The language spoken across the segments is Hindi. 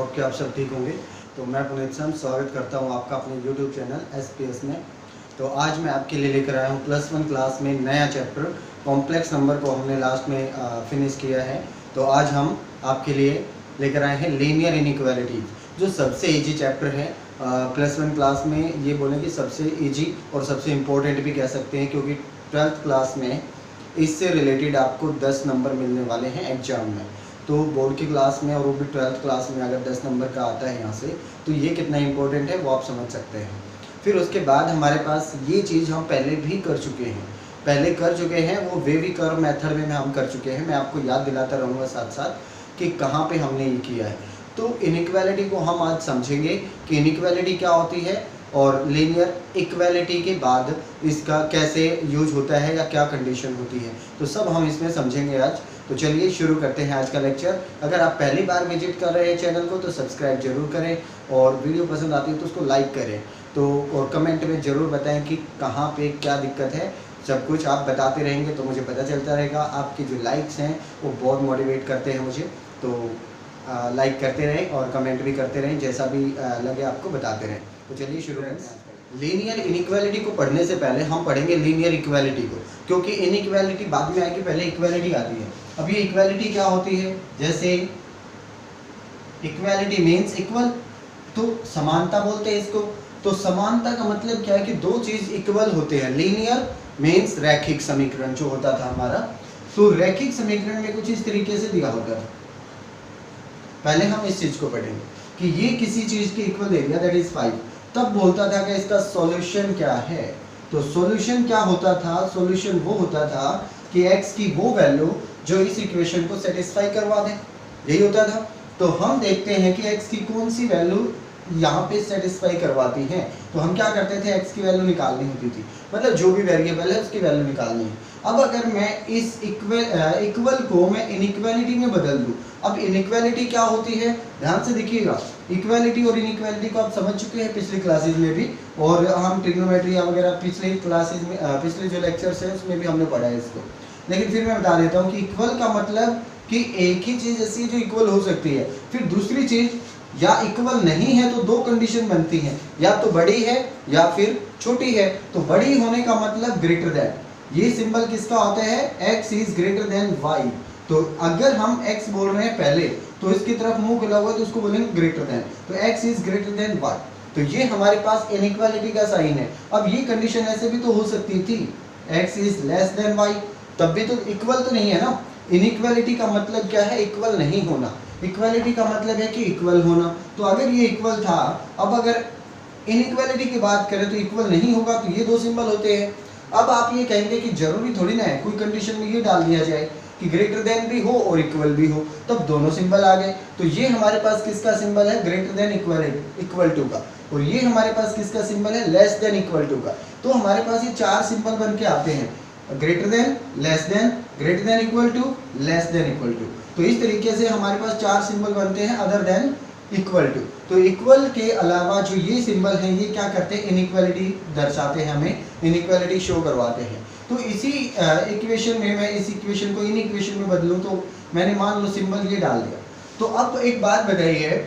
होप कि आप सब ठीक होंगे। तो मैं पुनीत सम स्वागत करता हूं आपका अपने यूट्यूब चैनल SPS में। तो आज मैं आपके लिए लेकर आया हूं +1 क्लास में नया चैप्टर कॉम्प्लेक्स नंबर को हमने लास्ट में फिनिश किया है। तो आज हम आपके लिए लेकर आए हैं लीनियर इनइक्वालिटी, जो सबसे इजी चैप्टर है +1 क्लास में। ये बोलें कि सबसे इजी और सबसे इम्पोर्टेंट भी कह सकते हैं, क्योंकि 12th क्लास में इससे रिलेटेड आपको 10 नंबर मिलने वाले हैं एग्जाम में। तो बोर्ड की क्लास में और वो भी 12th क्लास में अगर 10 नंबर का आता है यहाँ से, तो ये कितना इम्पोर्टेंट है वो आप समझ सकते हैं। फिर उसके बाद हमारे पास ये चीज़ हम पहले भी कर चुके हैं, वो वेवी कर्व मेथड में हम कर चुके हैं। मैं आपको याद दिलाता रहूँगा साथ साथ कि कहाँ पे हमने ये किया है। तो इनइक्वालिटी को हम आज समझेंगे कि इनइक्वालिटी क्या होती है और लीनियर इक्वालिटी के बाद इसका कैसे यूज होता है या क्या कंडीशन होती है, तो सब हम इसमें समझेंगे आज। तो चलिए शुरू करते हैं आज का लेक्चर। अगर आप पहली बार विजिट कर रहे हैं चैनल को तो सब्सक्राइब जरूर करें, और वीडियो पसंद आती है तो उसको लाइक करें। तो और कमेंट में ज़रूर बताएं कि कहाँ पे क्या दिक्कत है। सब कुछ आप बताते रहेंगे तो मुझे पता चलता रहेगा। आपके जो लाइक्स हैं वो बहुत मोटिवेट करते हैं मुझे। तो लाइक करते रहें और कमेंट भी करते रहें, जैसा भी लगे आपको बताते रहें। तो चलिए शुरू करते हैं। लीनियर इनइक्वालिटी को पढ़ने से पहले हम पढ़ेंगे लीनियर इक्वालिटी को, क्योंकि इनइक्वालिटी बाद में आएगी, पहले इक्वालिटी आती है। अब ये इक्वालिटी क्या होती है? जैसे इक्वालिटी मीन्स इक्वल, तो समानता बोलते हैं इसको। तो समानता का मतलब क्या है कि दो चीज इक्वल होते हैं। लीनियर मीन्स रैखिक समीकरण जो होता था हमारा, तो रैखिक समीकरण में कुछ इस तरीके से दिया होता था। पहले हम इस चीज को पढ़ेंगे कि ये किसी चीज के इक्वल एरिया दैट इज 5, तब बोलता था कि इसका सॉल्यूशन क्या है। तो सॉल्यूशन क्या होता था? सॉल्यूशन वो होता था कि x की वो वैल्यू जो इस इक्वेशन को सेटिस्फाई करवा दे, यही होता था। तो हम देखते हैं कि x की कौन सी वैल्यू यहाँ पे सेटिस्फाई करवाती है। तो हम क्या करते थे, x की वैल्यू निकालनी होती थी, मतलब जो भी वेरिएबल है उसकी वैल्यू निकालनी है। अब अगर मैं इस इक्वल को मैं इनइक्वालिटी में बदल दूं, अब इनइक्वालिटी क्या होती है ध्यान से देखिएगा। इक्वालिटी और इनइक्वालिटी को आप समझ चुके हैं पिछली क्लासेस में भी, और हम ट्रिग्नोमेट्री वगैरह पिछली क्लासेस में पिछले जो लेक्चर्स हैं उसमें भी हमने पढ़ा है इसको। लेकिन फिर मैं बता देता हूँ कि इक्वल का मतलब कि एक ही चीज ऐसी जो इक्वल हो सकती है। फिर दूसरी चीज या इक्वल नहीं है तो दो कंडीशन बनती हैं, या तो बड़ी है या फिर छोटी है। तो बड़ी होने का मतलब ग्रेटर देन, ये सिंबल किसका होता है? x is greater then y। तो अगर हम x बोल रहे हैं पहले, तो इसकी तरफ मुंह खुला हुआ है तो उसको बोलेंगे ग्रेटर देन। तो x is greater then y, तो ये हमारे पास इनइक्वालिटी का साइन है। अब ये कंडीशन ऐसे भी तो हो सकती थी, x is less then y, तब भी तो इक्वल तो नहीं है ना। इनइक्वालिटी का मतलब क्या है? इक्वल नहीं होना। इक्वालिटी का मतलब है कि इक्वल होना। तो अगर ये इक्वल था, अब अगर इनइक्वालिटी की बात करें तो इक्वल नहीं होगा, तो ये दो सिंबल होते हैं। अब आप ये कहेंगे कि जरूरी थोड़ी ना है कोई कंडीशन में ये डाल दिया जाए कि ग्रेटर देन भी हो और इक्वल भी हो, तब दोनों सिंबल आ गए। तो ये हमारे पास किसका सिंबल है? ग्रेटर देन इक्वल टू का। और ये हमारे पास किसका सिंबल है? लेस देन इक्वल टू का। तो हमारे पास ये चार सिंबल बन के आते हैं, greater than, less than, greater than equal to, less than equal to. तो इस तरीके से हमारे पास चार सिंबल बनते हैं अदर देन इक्वल टू। तो इक्वल के अलावा जो ये सिंबल हैं ये क्या करते हैं? इनइक्वालिटी दर्शाते हैं, हमें इनइक्वालिटी शो करवाते हैं। तो इसी इक्वेशन में मैं इस इक्वेशन को इन इक्वेशन में बदलूं, तो मैंने मान लो सिंबल ये डाल दिया। तो अब एक बात बताइए,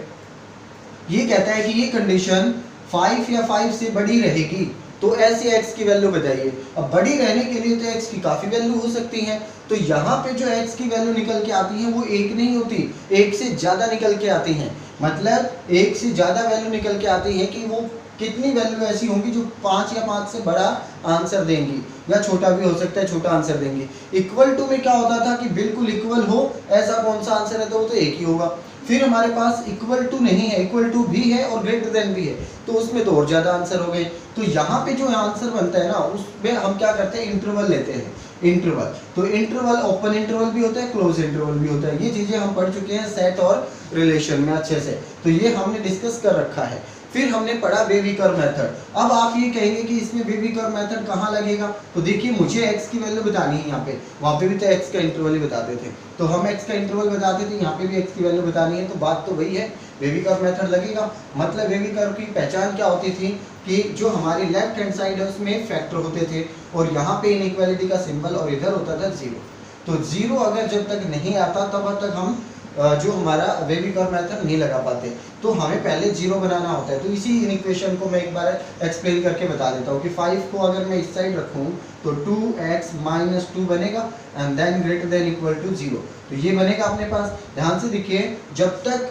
ये कहता है कि ये कंडीशन 5 या 5 से बड़ी रहेगी, तो ऐसे x की वैल्यू बताइए। अब बड़ी रहने के लिए तो x की काफ़ी वैल्यू हो सकती है। तो यहाँ पे जो x की वैल्यू निकल के आती है वो एक नहीं होती, एक से ज़्यादा निकल के आती हैं। मतलब एक से ज़्यादा वैल्यू निकल के आती है कि वो कितनी वैल्यू ऐसी होंगी जो 5 या 5 से बड़ा आंसर देंगी, या छोटा भी हो सकता है, छोटा आंसर देंगी। इक्वल टू में क्या होता था कि बिल्कुल इक्वल हो, ऐसा कौन सा आंसर है? तो वो तो एक ही होगा। फिर हमारे पास इक्वल टू नहीं है, इक्वल टू भी है और ग्रेटर देन भी है, तो उसमें तो और ज़्यादा आंसर हो गए। तो यहाँ पे जो आंसर बनता है ना, उसमें हम क्या करते हैं? इंटरवल लेते हैं। इंटरवल, तो इंटरवल ओपन इंटरवल भी होता है, क्लोज इंटरवल भी होता है। ये चीज़ें हम पढ़ चुके हैं सेट और रिलेशन में अच्छे से, तो ये हमने डिस्कस कर रखा है। फिर हमने पढ़ा वेवी कर्व मेथड। अब आप ये कहेंगे कि इसमें वेवी कर्व मेथड कहाँ लगेगा? तो देखिए, मुझे x की वैल्यू बतानी है यहाँ पे, वहाँ पे भी तो x का इंटरवल ही बताते थे, तो हम x का इंटरवल बताते थे, यहाँ पे भी x की वैल्यू बतानी है। तो बात तो वही है, वेवी कर्व मेथड लगेगा। मतलब वेवी कर्व की पहचान क्या होती थी कि जो हमारी लेफ्ट हैंड साइड है उसमें फैक्टर होते थे, और यहाँ पे इनइक्वालिटी का सिंबल और इधर होता था जीरो। तो जीरो अगर जब तक नहीं आता तब तक हम जो हमारा वेवी कर्व मेथड नहीं लगा पाते, तो हमें पहले 0 बनाना होता है। तो इसी इक्वेशन को मैं एक बार एक्सप्लेन करके बता देता हूँ कि 5 को अगर मैं इस साइड रखूँ तो 2x - 2 बनेगा and then greater than equal to 0। तो ये बनेगा अपने पास। ध्यान से देखिए, जब तक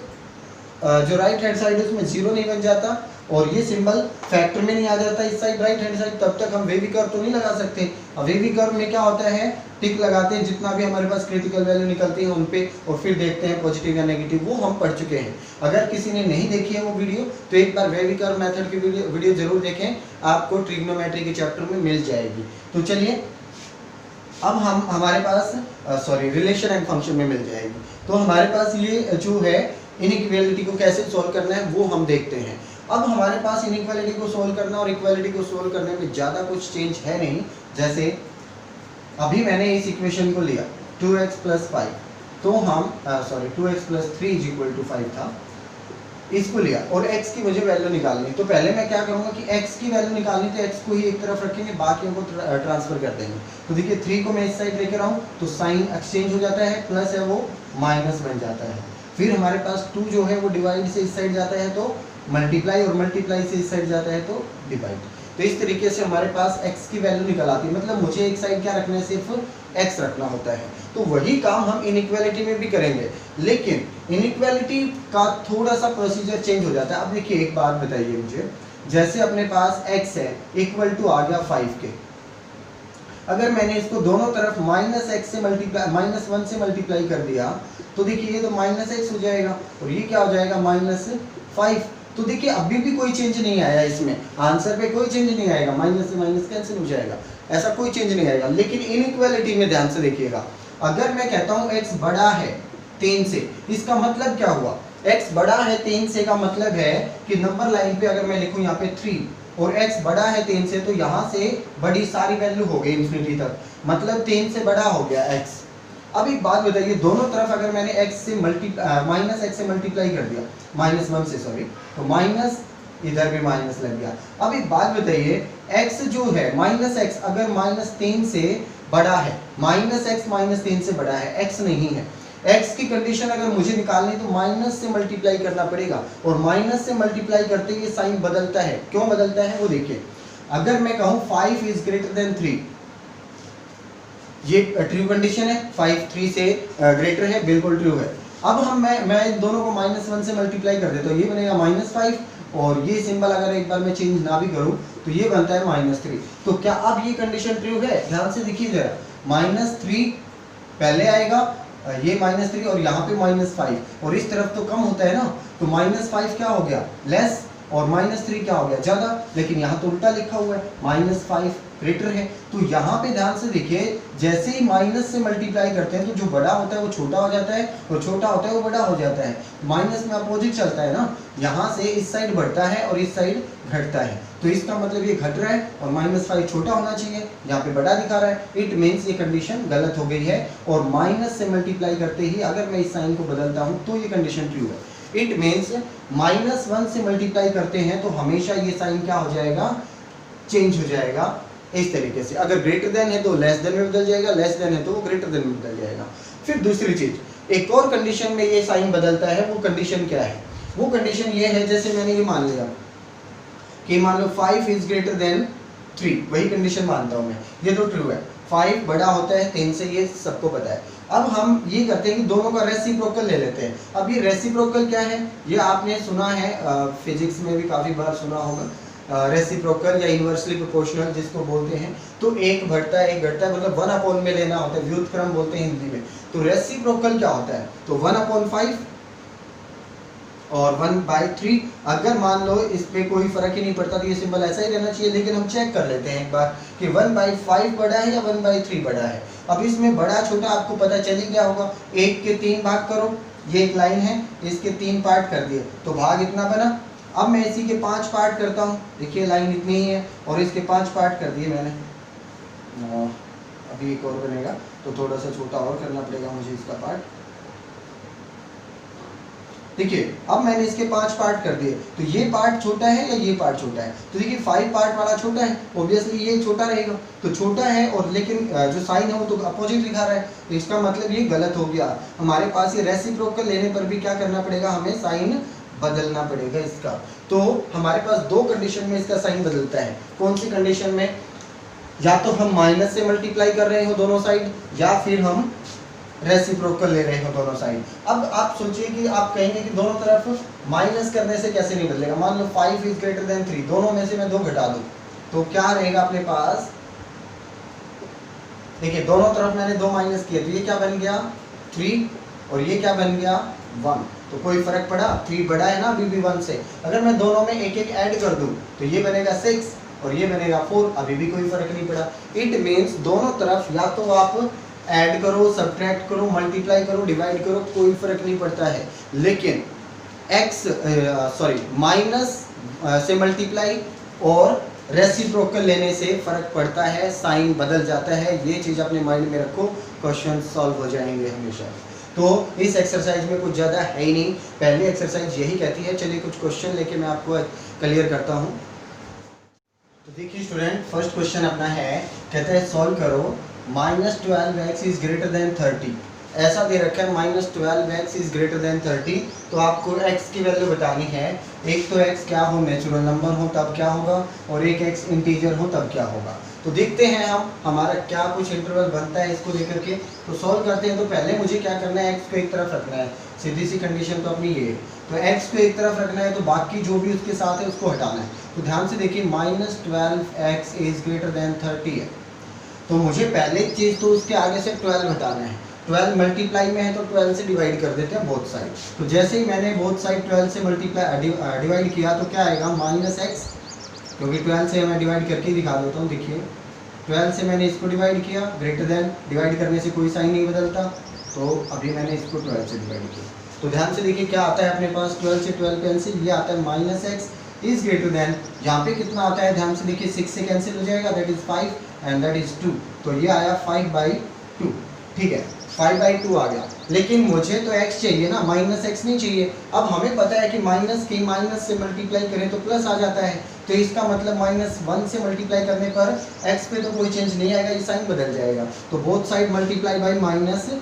जो राइट हैंड साइड है उसमें 0 नहीं बन जाता और ये सिंबल फैक्टर में नहीं आ जाता इस साइड राइट हैंड साइड, तब तक हम वेवी कर्व तो नहीं लगा सकते। अब वेवी कर्व में क्या होता है, टिक लगाते हैं, जितना भी हमारे पास क्रिटिकल वैल्यू निकलती है उन पे, और फिर देखते हैं पॉजिटिव या नेगेटिव, वो हम पढ़ चुके हैं। अगर किसी ने नहीं देखी है वो वीडियो, तो एक बार वेवी कर्व मेथड की वीडियो जरूर देखें, आपको ट्रिग्नोमेट्री के चैप्टर में मिल जाएगी। तो चलिए अब हम हमारे पास रिलेशन एंड फंक्शन में मिल जाएगी। तो हमारे पास ये जो है इनइक्वालिटी को कैसे सोल्व करना है वो हम देखते हैं। अब हमारे पास इनइक्वालिटी को सोल्व करना और इक्वालिटी को सोल्व करने में ज़्यादा कुछ चेंज है नहीं। जैसे अभी मैंने इस इक्वेशन को लिया 2x + 5, तो हम 2x + 3 = 5 था, इसको लिया और x की मुझे वैल्यू निकालनी। तो पहले मैं क्या करूँगा कि x की वैल्यू निकालनी, तो x को ही एक तरफ रखेंगे, बाकियों को ट्रांसफर कर देंगे। तो देखिए 3 को मैं इस साइड लेकर आऊँ तो साइन एक्सचेंज हो जाता है, प्लस है वो माइनस बन जाता है। फिर हमारे पास 2 जो है वो डिवाइड से इस साइड जाता है तो मल्टीप्लाई, और मल्टीप्लाई से इस साइड जाता है तो डिवाइड। तो इस तरीके से हमारे पास x की वैल्यू निकल आती है। मतलब मुझे एक साइड क्या रखना है, सिर्फ x रखना होता है। तो वही काम हम इनइक्वालिटी में भी करेंगे, लेकिन इनइक्वालिटी का थोड़ा सा प्रोसीजर चेंज हो जाता है। अब देखिए एक बात बताइए मुझे, जैसे अपने पास x है इक्वल टू आ गया 5 के, अगर मैंने इसको दोनों तरफ -1 से मल्टीप्लाई कर दिया तो देखिए ये तो -x हो जाएगा और ये क्या हो जाएगा -5। तो देखिए अभी भी कोई चेंज नहीं आया इसमें, आंसर पे कोई चेंज नहीं आएगा, माइनस से माइनस कैंसिल हो जाएगा, ऐसा कोई चेंज नहीं आएगा। लेकिन इनइक्वालिटी में ध्यान से देखिएगा, अगर मैं कहता हूँ x बड़ा है 3 से, इसका मतलब क्या हुआ, x बड़ा है 3 से का मतलब है कि नंबर लाइन पे अगर मैं लिखूँ यहाँ पे 3 और x बड़ा है 3 से, तो यहाँ से बड़ी सारी वैल्यू हो गई इन्फिनिटी तक, मतलब 3 से बड़ा हो गया x। अब एक बात बताइए, दोनों तरफ अगर मैंने -x से मल्टीप्लाई कर दिया, -1 से सॉरी, तो माइनस इधर भी माइनस लग गया। अब एक बात बताइए, x जो है -x अगर -3 से बड़ा है, -x -3 से बड़ा है, x नहीं है, x की कंडीशन अगर मुझे निकालनी तो माइनस से मल्टीप्लाई करना पड़ेगा, और माइनस से मल्टीप्लाई करते ही साइन बदलता है। क्यों बदलता है वो देखिए, अगर मैं कहूँ 5 इज ग्रेटर देन 3, ये ट्रू कंडीशन है, 5 3 से ग्रेटर है, बिल्कुल ट्रू है। अब हम मैं इन दोनों को -1 से मल्टीप्लाई कर देता हूँ, ये बनेगा -5, और ये सिंबल अगर एक बार मैं चेंज ना भी करूँ तो ये बनता है -3। तो क्या अब ये कंडीशन ट्रू है? ध्यान से देखिए जरा, -3 पहले आएगा, ये -3 और यहाँ पे -5, और इस तरफ तो कम होता है ना, तो -5 क्या हो गया लेस, और -3 क्या हो गया ज़्यादा। लेकिन यहाँ तो उल्टा लिखा हुआ है, -5 ग्रेटर है। तो यहाँ पे ध्यान से देखिए, जैसे ही माइनस से मल्टीप्लाई करते हैं तो जो बड़ा होता है वो छोटा हो जाता है, और छोटा होता है वो बड़ा हो जाता है। माइनस में अपोजिट चलता है ना, यहाँ से इस साइड बढ़ता है और इस साइड घटता है, तो इसका मतलब ये घट रहा है और -5 छोटा होना चाहिए, यहाँ पे बड़ा दिखा रहा है। इट मीन्स ये कंडीशन गलत हो गई है, और माइनस से मल्टीप्लाई करते ही अगर मैं इस साइन को बदलता हूँ तो ये कंडीशन ट्रू है। इट मीन्स -1 से मल्टीप्लाई करते हैं तो हमेशा ये साइन क्या हो जाएगा, चेंज हो जाएगा इस तरीके से। अगर ग्रेटर देन है तो लेस देन में बदल जाएगा, लेस देन है तो ग्रेटर देन में बदल जाएगा। फिर दूसरी चीज, एक और कंडीशन में ये साइन बदलता है, वो कंडीशन क्या है? वो कंडीशन ये है, जैसे मैंने ये मान लिया कि मान लो 5 इज ग्रेटर देन 3, वही कंडीशन मानता हूँ मैं, ये तो ट्रू है, 5 बड़ा होता है 3 से, ये सबको पता है। अब हम ये करते हैं कि दोनों का रेसिप्रोकल ले लेते हैं। अब ये रेसिप्रोकल क्या है, ये आपने सुना है, फिजिक्स में भी काफ़ी बार सुना होगा, रेसिप्रोकल या इनवर्सली प्रोपोर्शनल जिसको बोलते हैं। तो एक बढ़ता है एक घटता है, मतलब 1/, में लेना होता है, व्युत्क्रम बोलते हैं हिंदी में। तो रेसिप्रोकल क्या होता है, तो 1/5 और 1/3। अगर मान लो इस पे कोई फर्क ही नहीं पड़ता तो ये सिंबल ऐसा ही रहना चाहिए, लेकिन हम चेक कर लेते हैं एक बार कि 1/5 बड़ा है या 1/3 बड़ा है। अब इसमें बड़ा छोटा आपको पता चल ही गया होगा, 1 के 3 भाग करो, ये एक लाइन है, इसके 3 पार्ट कर दिए तो भाग इतना बना। अब मैं इसी के 5 पार्ट करता हूँ, देखिए लाइन इतनी ही है और इसके 5 पार्ट कर दिए मैंने। अभी एक और बनेगा तो थोड़ा सा छोटा और करना पड़ेगा मुझे इसका पार्ट। देखिए अब मैंने इसके 5 पार्ट कर दिए, तो ये पार्ट छोटा है या ये पार्ट छोटा है, तो देखिए 5 पार्ट वाला छोटा है, ऑब्वियसली ये छोटा रहेगा, तो छोटा है और लेकिन जो साइन है वो तो अपोजिट दिखा रहा है, तो इसका मतलब ये गलत हो गया। हमारे पास ये रेसिप्रोकल लेने पर भी क्या करना पड़ेगा, हमें साइन बदलना पड़ेगा इसका। तो हमारे पास दो कंडीशन में इसका साइन बदलता है। कौन सी कंडीशन में, या तो हम माइनस से मल्टीप्लाई कर रहे हो दोनों साइड, या फिर हम रेसिप्रोकल ले रहे हो दोनों साइड। अब आप सोचिए कि आप कहेंगे कि दोनों तरफ माइनस करने से कैसे नहीं बदलेगा। मान लो 5 इज ग्रेटर देन 3, दोनों में से मैं 2 घटा दूं तो क्या रहेगा अपने पास। देखिए दोनों तरफ मैंने 2 माइनस किए, तो ये क्या बन गया 3, और ये क्या बन गया 1। तो कोई फर्क पड़ा, 3 बड़ा है ना अभी भी 1 से। अगर मैं दोनों में एक एक ऐड कर दूं तो ये बनेगा 6 और ये बनेगा 4, अभी भी कोई फर्क नहीं पड़ा। इट मीन्स दोनों तरफ या तो आप ऐड करो, सब्ट्रैक्ट करो, मल्टीप्लाई करो, डिवाइड करो, कोई फर्क नहीं पड़ता है। लेकिन माइनस से मल्टीप्लाई और रेसिप्रोकल लेने से फर्क पड़ता है, साइन बदल जाता है। ये चीज़ अपने माइंड में रखो, क्वेश्चन सॉल्व हो जाएंगे हमेशा। तो इस एक्सरसाइज में कुछ ज़्यादा है ही नहीं, पहली एक्सरसाइज यही कहती है। चलिए कुछ क्वेश्चन लेके मैं आपको क्लियर करता हूँ। तो देखिए स्टूडेंट, फर्स्ट क्वेश्चन अपना है, कहता है सॉल्व करो -12x इज ग्रेटर देन 30। ऐसा दे रखा है -12x इज ग्रेटर देन 30, तो आपको x की वैल्यू बतानी है। एक तो x क्या हो, नेचुरल नंबर हो तब क्या होगा, और एक x इंटीजर हो तब क्या होगा। तो देखते हैं हम हमारा क्या कुछ इंटरवल बनता है इसको लेकर के। तो सॉल्व करते हैं। तो पहले मुझे क्या करना है, x को एक तरफ रखना है, सीधी सी कंडीशन तो अपनी ये है। तो x को एक तरफ रखना है, तो बाकी जो भी उसके साथ है उसको हटाना है। तो ध्यान से देखिए -12x इज ग्रेटर देन 30 है, तो मुझे पहले चीज़ तो उसके आगे से 12 हटाना है। 12 मल्टीप्लाई में है तो 12 से डिवाइड कर देते हैं बोथ साइड। तो जैसे ही मैंने बोथ साइड 12 से मल्टीप्लाई डिवाइड किया तो क्या आएगा -x, क्योंकि 12 से मैं डिवाइड करके ही दिखा देता हूँ। देखिए 12 से मैंने इसको डिवाइड किया, ग्रेटर देन, डिवाइड करने से कोई साइन नहीं बदलता, तो अभी मैंने इसको 12 से डिवाइड किया। तो ध्यान से देखिए क्या आता है अपने पास, 12 से 12 कैंसिल, ये आता है -x इज ग्रेटर देन, यहाँ पे कितना आता है ध्यान से देखिए 6 से कैंसिल हो जाएगा, that is 5 and that is 2, तो ये आया 5/2। ठीक है, 5/2 आ गया। लेकिन मुझे तो x चाहिए ना, -x नहीं चाहिए। अब हमें पता है कि माइनस की माइनस से मल्टीप्लाई करें तो प्लस आ जाता है, तो इसका मतलब -1 से मल्टीप्लाई करने पर x पे तो कोई चेंज नहीं आएगा, ये साइन बदल जाएगा। तो बोथ साइड मल्टीप्लाई बाई -1,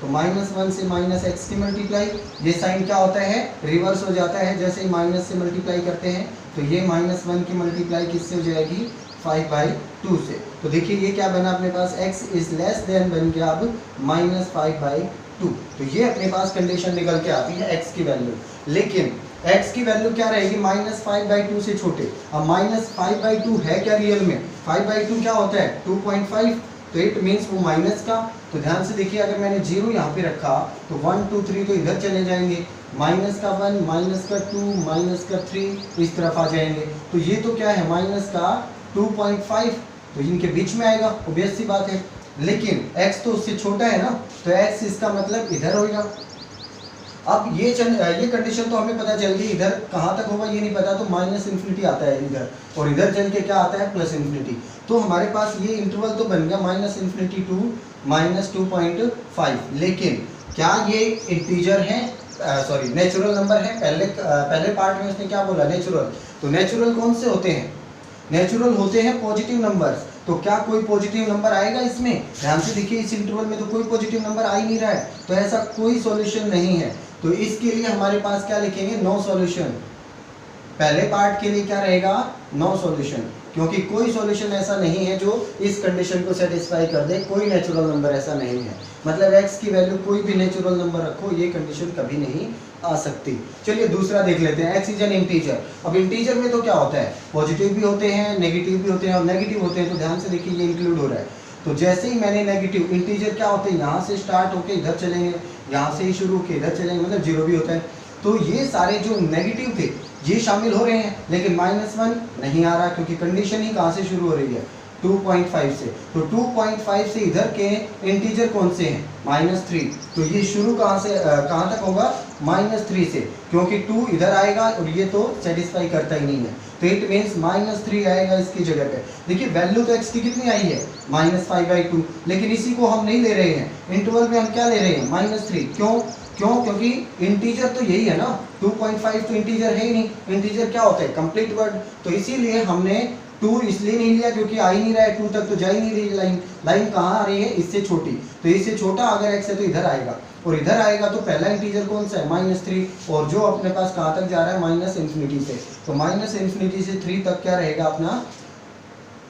तो -1 से -x की मल्टीप्लाई, ये साइन क्या होता है, रिवर्स हो जाता है। जैसे ही माइनस से मल्टीप्लाई करते हैं तो ये -1 की मल्टीप्लाई किससे हो जाएगी, 5/2 से। तो देखिए ये क्या बना अपने पास, x इज लेस देन बन गया अब -5/2। तो ये अपने पास कंडीशन निकल के आती है x की वैल्यू। लेकिन x की वैल्यू क्या रहेगी, -5/2 से छोटे। अब -5/2 है क्या रियल में, 5/2 क्या होता है 2.5, तो इट मीन्स वो माइनस का। तो ध्यान से देखिए अगर मैंने 0 यहाँ पे रखा तो 1 2 3 तो इधर चले जाएंगे, -1 -2 -3 इस तरफ आ जाएंगे। तो ये तो क्या है, -2.5, तो इनके बीच में आएगा, ऑब्वियस सी बात है। लेकिन x तो उससे छोटा है ना, तो x इसका मतलब इधर होगा। अब ये कंडीशन तो हमें पता चल गई, इधर कहाँ तक होगा ये नहीं पता, तो -∞ आता है इधर, और इधर चल के क्या आता है +∞। तो हमारे पास ये इंटरवल तो बन गया -∞ टू -2.5। लेकिन क्या ये इंटीजर है, सॉरी नेचुरल नंबर है। पहले पार्ट में उसने क्या बोला, नेचुरल। तो नेचुरल कौन से होते हैं, नेचुरल होते हैं पॉजिटिव नंबर्स। तो क्या कोई पॉजिटिव नंबर आएगा इसमें, ध्यान से देखिए इस इंटरवल में तो कोई पॉजिटिव नंबर आ ही नहीं रहा है, तो ऐसा कोई सॉल्यूशन नहीं है। तो इसके लिए हमारे पास क्या लिखेंगे, नो सॉल्यूशन। पहले पार्ट के लिए क्या रहेगा, नो सॉल्यूशन, क्योंकि कोई सॉल्यूशन ऐसा नहीं है जो इस कंडीशन को सेटिस्फाई कर दे। कोई नेचुरल नंबर ऐसा नहीं है, मतलब x की वैल्यू कोई भी नेचुरल नंबर रखो, ये कंडीशन कभी नहीं आ सकती। चलिए दूसरा देख लेते हैं, x इज एन इंटीजर। अब इंटीजर में तो क्या होता है, पॉजिटिव भी होते हैं, नेगेटिव भी होते हैं, और नेगेटिव होते हैं तो ध्यान से देखिए ये इंक्लूड हो रहा है। तो जैसे ही मैंने नेगेटिव, इंटीजर क्या होते हैं, यहाँ से स्टार्ट होके इधर चलेंगे, यहाँ से ही शुरू होके इधर चलेंगे, मतलब 0 भी होता है। तो ये सारे जो नेगेटिव थे ये शामिल हो रहे हैं, लेकिन -1 नहीं आ रहा, क्योंकि कंडीशन ही कहाँ से शुरू हो रही है, 2.5 से। तो 2.5 से इधर के इंटीजर कौन से हैं, -3, तो ये शुरू कहाँ से कहाँ तक होगा, -3 से, क्योंकि 2 इधर आएगा और ये तो सेटिस्फाई करता ही नहीं है, तो इट मीन्स -3 आएगा इसकी जगह पे। देखिए वैल्यू तो x की कितनी आई है, -5/2, लेकिन इसी को हम नहीं ले रहे हैं, इंटरवल में हम क्या ले रहे हैं, -3। क्यों, क्यों? क्योंकि इंटीजर तो यही है ना, 2.5 तो इंटीजर है ही नहीं। इंटीजर क्या होता है? Complete word. तो इसीलिए हमने 2 इसलिए नहीं लिया क्योंकि आ ही नहीं रहा है, 2 तक तो जा ही नहीं रही लाइन। लाइन कहाँ आ रही है? इससे छोटी। तो इससे छोटा अगर x है तो इधर आएगा, और इधर आएगा तो पहला इंटीजर कौन सा है? -3, और जो अपने पास कहाँ तक जा रहा है? -∞ से। तो -∞ से 3 तक क्या रहेगा अपना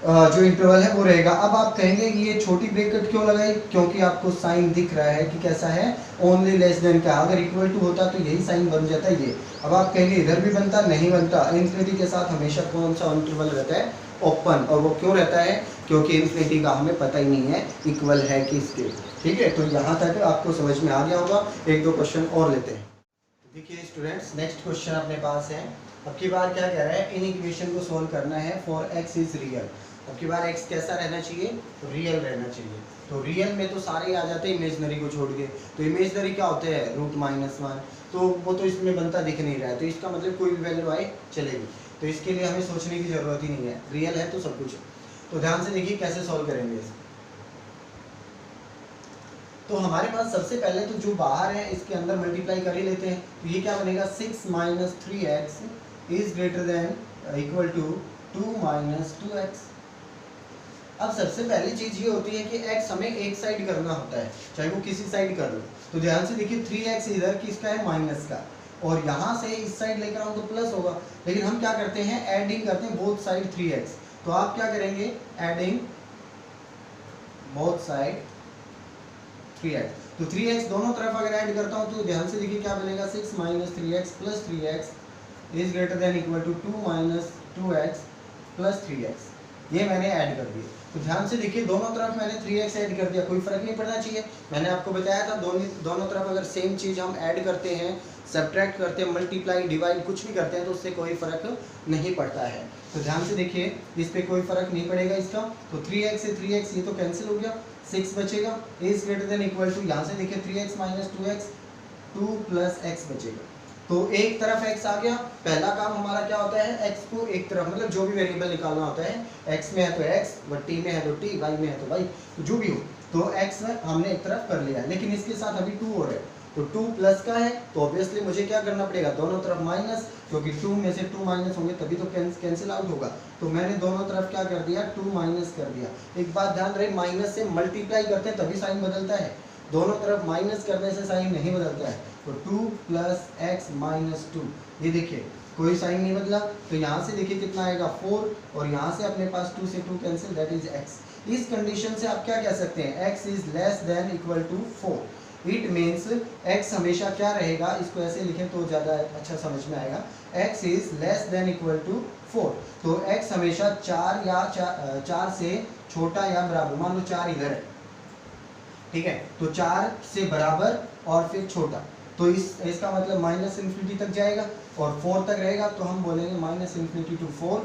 जो इंटरवल है वो रहेगा। अब आप कहेंगे कि ये छोटी ब्रैकेट क्यों लगाई? क्योंकि आपको साइन दिख रहा है कि कैसा है? ओनली लेस देन का। अगर इक्वल टू होता तो यही साइन बन जाता है ये। अब आप कहेंगे इधर भी बनता, नहीं बनता। इन्फिनिटी के साथ हमेशा कौन सा इंटरवल रहता है? ओपन। और वो क्यों रहता है? क्योंकि इन्फिनिटी का हमें पता ही नहीं है इक्वल है किसके। ठीक है, तो यहाँ तक आपको समझ में आ गया होगा। एक दो क्वेश्चन और लेते हैं। देखिए स्टूडेंट्स, नेक्स्ट क्वेश्चन अपने पास है। अब की बार क्या कह रहा है? इन इक्वेशन को सोल्व करना है फॉर x इज रियल। अब की बार x कैसा रहना चाहिए? रियल रहना चाहिए। तो रियल में तो सारे आ जाते हैं इमेजनरी को छोड़ के। तो इमेजनरी क्या होते हैं? √-1। तो वो तो इसमें बनता दिख नहीं रहा है, तो इसका मतलब कोई भी वैल्यू आए चलेगी। तो इसके लिए हमें सोचने की ज़रूरत ही नहीं है, रियल है तो सब कुछ। तो ध्यान से देखिए कैसे सॉल्व करेंगे इसे। तो हमारे पास सबसे पहले तो जो बाहर है इसके अंदर मल्टीप्लाई कर ही लेते हैं। तो ये क्या बनेगा? 6 - 3x is greater than equal to 2 - 2x। अब सबसे पहली चीज ये होती है कि x हमें एक साइड करना होता है, चाहे वो किसी साइड कर लो। तो ध्यान से देखिए 3x इधर किसका है? माइनस का, और यहाँ से इस साइड लेकर आऊँ तो प्लस होगा। लेकिन हम क्या करते हैं? एडिंग करते हैं बोथ साइड 3x। तो आप क्या करेंगे? Adding both side 3x। तो 3x दोनों तरफ अगर ऐड करता हूँ तो ध्यान से देखिए क्या बनेगा? 6 - 3x + 3x is greater than equal to 2 - 2x + 3x। ये मैंने ऐड कर दिया। तो ध्यान से देखिए दोनों तरफ मैंने 3x ऐड कर दिया, कोई फर्क नहीं पड़ना चाहिए। मैंने आपको बताया था दोनों तरफ अगर सेम चीज़ हम ऐड करते हैं, सब्ट्रैक्ट करते हैं, मल्टीप्लाई, डिवाइड कुछ भी करते हैं तो उससे कोई फर्क नहीं पड़ता है। तो ध्यान से देखिए इस पर कोई फर्क नहीं पड़ेगा इसका। तो 3x से 3x ये तो कैंसिल हो गया, 6 बचेगा। Is greater than equal to, यहाँ से देखिए 3x - 2x 2 + x बचेगा। तो एक तरफ x आ गया। पहला काम हमारा क्या होता है? x को एक तरफ, मतलब जो भी वेरिएबल निकालना होता है, x में है तो x, t में है तो t, y में है तो y, तो जो भी हो। तो x हमने एक तरफ कर लिया, लेकिन इसके साथ अभी 2 और है। तो 2 प्लस का है तो ऑब्वियसली मुझे क्या करना पड़ेगा? दोनों तरफ माइनस, क्योंकि 2 में से 2 माइनस होंगे तभी तो कैंसिल आउट होगा। तो मैंने दोनों तरफ क्या कर दिया? 2 माइनस कर दिया। एक बात ध्यान रहे, माइनस से मल्टीप्लाई करते हैं तभी साइन बदलता है, दोनों तरफ माइनस करने से साइन नहीं बदलता है। तो 2 + x - 2, ये देखिए कोई साइन नहीं बदला। तो यहाँ से देखिए कितना आएगा? 4, और यहाँ से अपने पास 2 से 2 कैंसिल, दैट इज x। इस कंडीशन से आप क्या कह सकते हैं? x is less than equal to 4। It means x हमेशा क्या रहेगा? इसको ऐसे लिखें तो ज़्यादा अच्छा समझ में आएगा। x is less than equal to 4। तो x हमेशा 4 से छोटा या बराबर, मान लो 4 इधर है, ठीक है, तो 4 से बराबर और फिर छोटा। तो इसका मतलब -∞ तक जाएगा और 4 तक रहेगा, तो हम बोलेंगे -∞ to 4,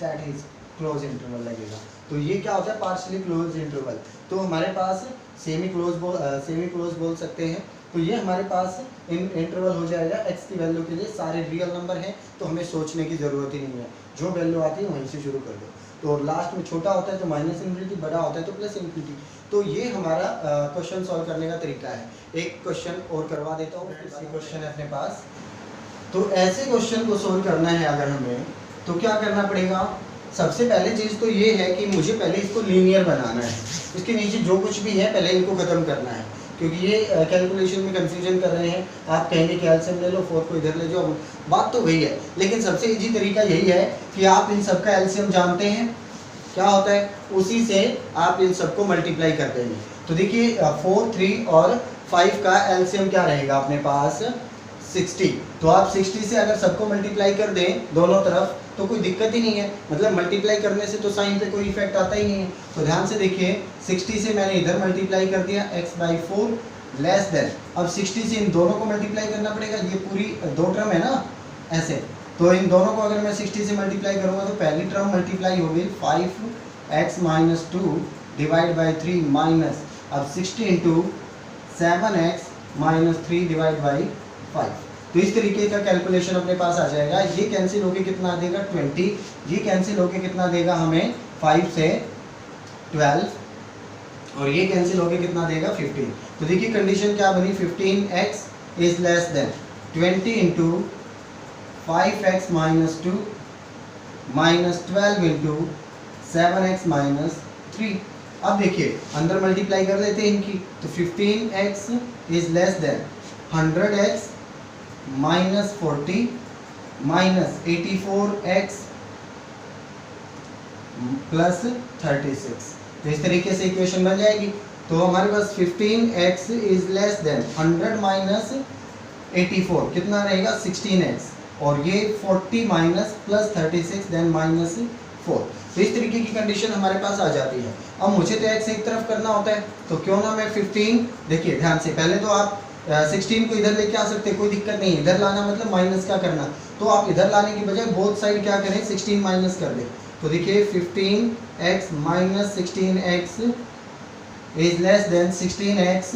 that is close interval लगेगा। तो ये क्या होता है? Partially close interval. तो हमारे पास सेमी क्लोज बोल सकते हैं। तो ये हमारे पास इंटरवल हो जाएगा x की वैल्यू के लिए। सारे रियल नंबर हैं तो हमें सोचने की ज़रूरत ही नहीं है, जो वैल्यू आती है वहीं से शुरू कर दो। तो लास्ट में छोटा होता है तो -∞, बड़ा होता है तो +∞। तो ये हमारा क्वेश्चन सॉल्व करने का तरीका है। एक क्वेश्चन और करवा देता हूँ, क्वेश्चन है अपने पास। तो ऐसे क्वेश्चन को सॉल्व करना है अगर हमें, तो क्या करना पड़ेगा? सबसे पहले चीज़ तो ये है कि मुझे पहले इसको लीनियर बनाना है। इसके नीचे जो कुछ भी है पहले इनको ख़त्म करना है, क्योंकि ये कैलकुलेशन में कंफ्यूजन कर रहे हैं। आप कहेंगे कि एलसीएम ले लो, 4 को इधर ले जाओ, बात तो वही है, लेकिन सबसे इजी तरीका यही है कि आप इन सब का एलसीएम जानते हैं क्या होता है, उसी से आप इन सबको मल्टीप्लाई कर देंगे। तो देखिए 4, 3 और 5 का एलसीएम क्या रहेगा अपने पास? 60। तो आप 60 से अगर सबको मल्टीप्लाई कर दें दोनों तरफ तो कोई दिक्कत ही नहीं है, मतलब मल्टीप्लाई करने से तो साइन पे कोई इफेक्ट आता ही नहीं है। तो ध्यान से देखिए 60 से मैंने इधर मल्टीप्लाई कर दिया, x/4 लेस देन। अब 60 से इन दोनों को मल्टीप्लाई करना पड़ेगा, ये पूरी 2 टर्म है ना ऐसे। तो इन दोनों को अगर मैं 60 से मल्टीप्लाई करूँगा तो पहली टर्म मल्टीप्लाई होगी 5x - 2 डिवाइड बाई 3 माइनस, अब 60 × 7x - 3 डिवाइड बाई 5। तो इस तरीके का कैलकुलेशन अपने पास आ जाएगा। ये कैंसिल होके कितना देगा? 20। ये कैंसिल होके कितना देगा हमें? 5 से 12, और ये कैंसिल होके कितना देगा? 15। तो देखिए कंडीशन क्या बनी? 15x is less then 20 into 5x minus 2 minus 12 into 7x minus 3। अब देखिए अंदर मल्टीप्लाई कर देते हैं इनकी, तो 15x is less then 100x minus 40 minus 84x plus 36। तो इस तरीके से इक्वेशन बन जाएगी। तो हमारे पास 15x is less then 100 minus 84 कितना रहेगा 16x, और ये 40 माइनस प्लस 36 देन माइनस 4। तो इस तरीके की कंडीशन हमारे पास आ जाती है। अब मुझे तो x एक तरफ करना होता है, तो क्यों ना मैं 15, देखिए ध्यान से, पहले तो आप 16 को इधर लेके आ सकते हैं, कोई दिक्कत नहीं है। इधर लाना मतलब माइनस का करना, तो आप इधर लाने की बजाय बोथ साइड क्या करें 16 माइनस कर दें। तो देखिए 15x minus 16x is less then 16x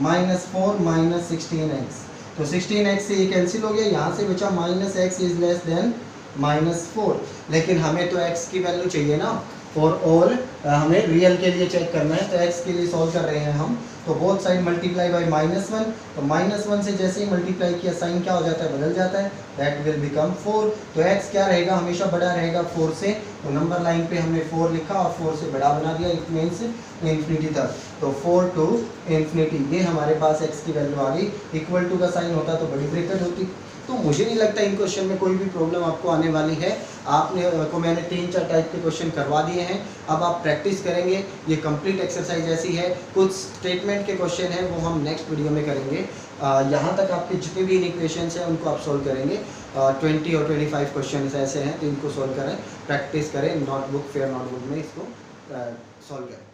minus 4 minus 16x। तो 16x से ये कैंसिल हो गया, यहाँ से बचा minus x is less then minus 4। लेकिन हमें तो x की वैल्यू चाहिए ना, फॉर ऑल हमें रियल के लिए चेक करना है, तो x के लिए सॉल्व कर रहे हैं हम। तो बोथ साइड मल्टीप्लाई बाय -1, तो -1 से जैसे ही मल्टीप्लाई किया साइन क्या हो जाता है, बदल जाता है, दैट विल बिकम 4। तो x क्या रहेगा, हमेशा बड़ा रहेगा 4 से। तो नंबर लाइन पे हमने 4 लिखा और 4 से बड़ा बना दिया, इट मीन्स इन्फिनिटी तक। तो 4 टू इन्फिनिटी, ये हमारे पास x की वैल्यू आ गई। इक्वल टू का साइन होता तो बड़ी ब्रैकेट होती। तो मुझे नहीं लगता इन क्वेश्चन में कोई भी प्रॉब्लम आपको आने वाली है। आपने को मैंने 3-4 टाइप के क्वेश्चन करवा दिए हैं, अब आप प्रैक्टिस करेंगे। ये कंप्लीट एक्सरसाइज ऐसी है, कुछ स्टेटमेंट के क्वेश्चन हैं वो हम नेक्स्ट वीडियो में करेंगे। यहाँ तक आपके जितने भी इक्वेशंस हैं उनको आप सोल्व करेंगे। 20 और 25 क्वेश्चन ऐसे हैं, तो इनको सोल्व करें, प्रैक्टिस करें, नोटबुक फेयर नोटबुक में इसको सोल्व करें।